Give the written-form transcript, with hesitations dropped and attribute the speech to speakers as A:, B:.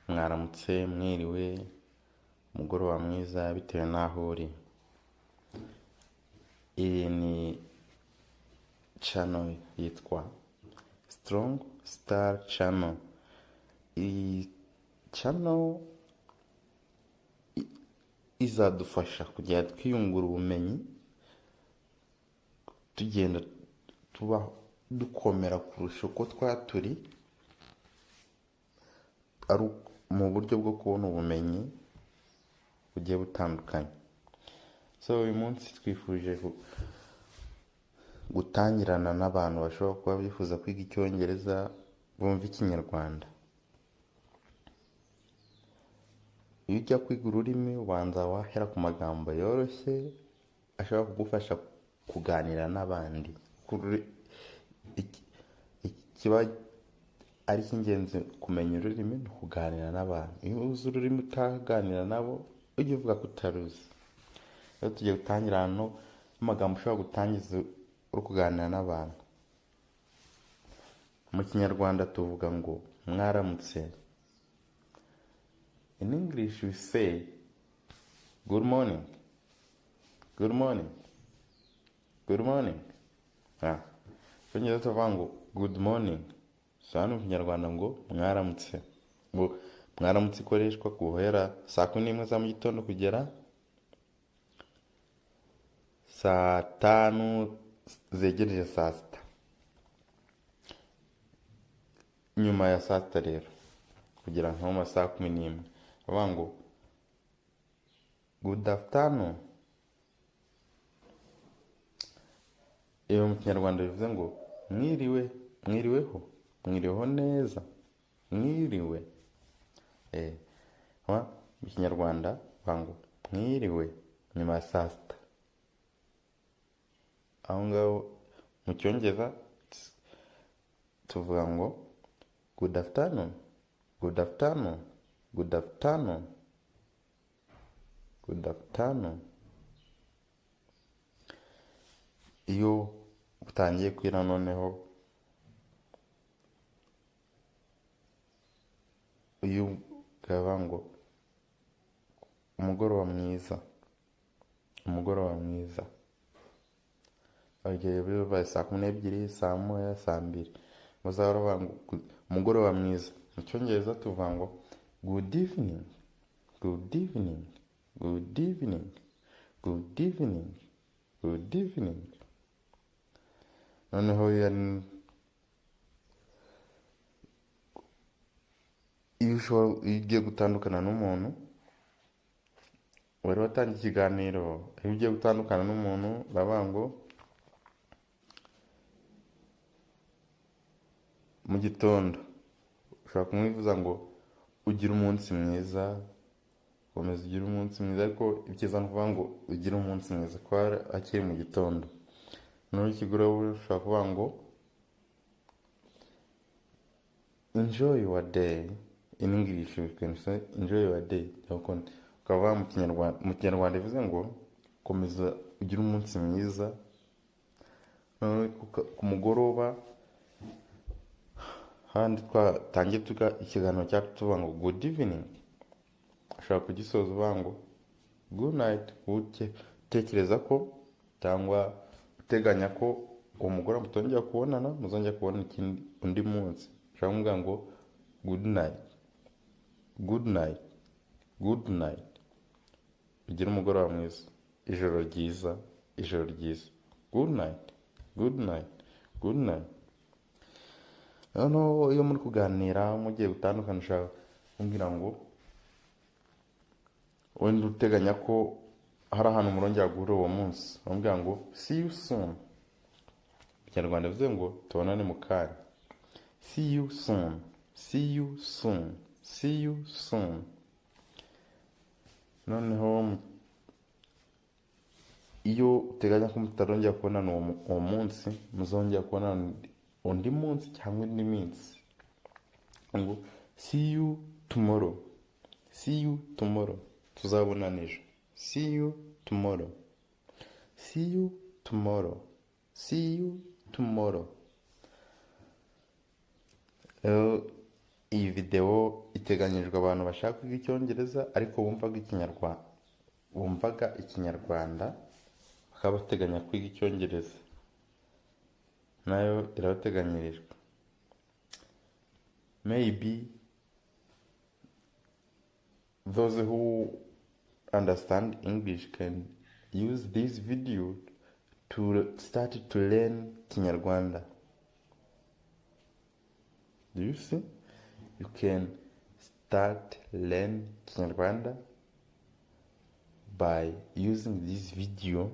A: mwaramutse, mwiriwe, umugoroba mwiza bitewe n'aho uri. Iyi ni channel yitwa Strong Star Channel. Iyi channel izadufasha kujya twiyungura ubumenyi, tugenda tuba dukomera kurusha uko twaturi, ari mu buryo bwo kubona ubumenyi bugiye butandukanye. So uyu munsi twifuje gutangirana n'abantu bashobora kuba bifuza kwiga Icyongereza bumva Ikinyarwanda. Iyo ujya kwiga ururimi ubanza wahera ku magambo yoroshye ashobora kugufasha kuganira n'abandi. Ikiba ari icy'ingenzi kumenya ururimi ni ukuganira n'abantu. Iyo uzi ururimi utaganira nabo ujye uvuga ko utaruzi. Rero tugiye gutangira hano n'amagambo ushobora gutangiza uri kuganira n'abantu. Mu Kinyarwanda tuvuga ngo mwaramutse. In English we say good morning. Good morning. Good morning. Icyongereza tuvuga ngo good morning. So hano mu Kinyarwanda ngo mwaramutse. Mwaramutse ikoreshwa guhera saa 11 za mu gitondo kugera saa 5 zegereje saa 6. Nyuma ya saa 6 rero kugira nko mu saa 11 bavuga ngo good afternoon. Iyo mu Kinyarwanda bivuze ngo mwiriwe, mwiriweho, mwiriweho neza, mwiriwe. Mu Kinyarwanda bavuga ngo mwiriwe nyuma ya saa 6. Aho ngaho mu Cyongereza tuvuga ngo good afternoon, good afternoon, good afternoon, good afternoon. Iyo utangiye kwira noneho uyu kavuga ngo umugoroba mwiza, umugoroba mwiza. Agiye biba saa 12, saa 1, saa 2. Muzahora bavuga ngo umugoroba mwiza. Mu Cyongereza tuvuga ngo good evening, good evening, good evening, good evening, good evening. Noneho iyo ugiye gutandukana n'umuntu wari watangiye ikiganiro, iyo ugiye gutandukana n'umuntu bavuga ngo mu gitondo ushobora kumwifuza ngo ugire umunsi mwiza, komeza ugire umunsi mwiza, ariko ibyiza ni ukuvuga ngo ugire umunsi mwiza ko akiri mu gitondo. Noneho ikigura ushobora kuvuga ngo enjoy your day. In English we can say enjoy your day. Ukavuga mu Kinyarwanda bivuze ngo komeza ugire umunsi mwiza. Ku mugoroba handi twatangiye ikiganiro cyacu tuvuga ngo good evening, ushobora kugisoza uvuga ngo good night. Utekereza ko cyangwa uteganya ko uwo mugoroba mutongera kubonana, muzongera kubona undi munsi, ushobora kuvuga ngo good night, good night, good night. Ugire umugoroba mwiza, ijoro ryiza, ijoro ryiza. Good night, good night, good night. Noneho iyo muri kuganira mugiye gutandukana ushaka kumbwira ngo wenda uteganya ko hari ahantu murongera guhura uwo munsi, bambwira ngo see you soon. Mu Kinyarwanda bivuze ngo tubonane mu kanya. See you soon, see you soon, see you soon. Noneho iyo uteganya ko mutarongera kubonana uwo munsi, muzongera kubonana undi munsi cyangwa indi minsi, ngo see you tomorrow, see you tomorrow. Tuzabonana ejo, see you tomorrow, see you tomorrow, see you tomorrow. Iyi video iteganyijwe abantu bashaka kwiga icyongereza ariko bumvaga ikinyarwanda bakaba bateganya kwiga icyongereza, nayo irabateganyirijwe. Maybe those who understand English can use this video to start to learn Kinyarwanda. Do you see? You can start learn Kinyarwanda by using this video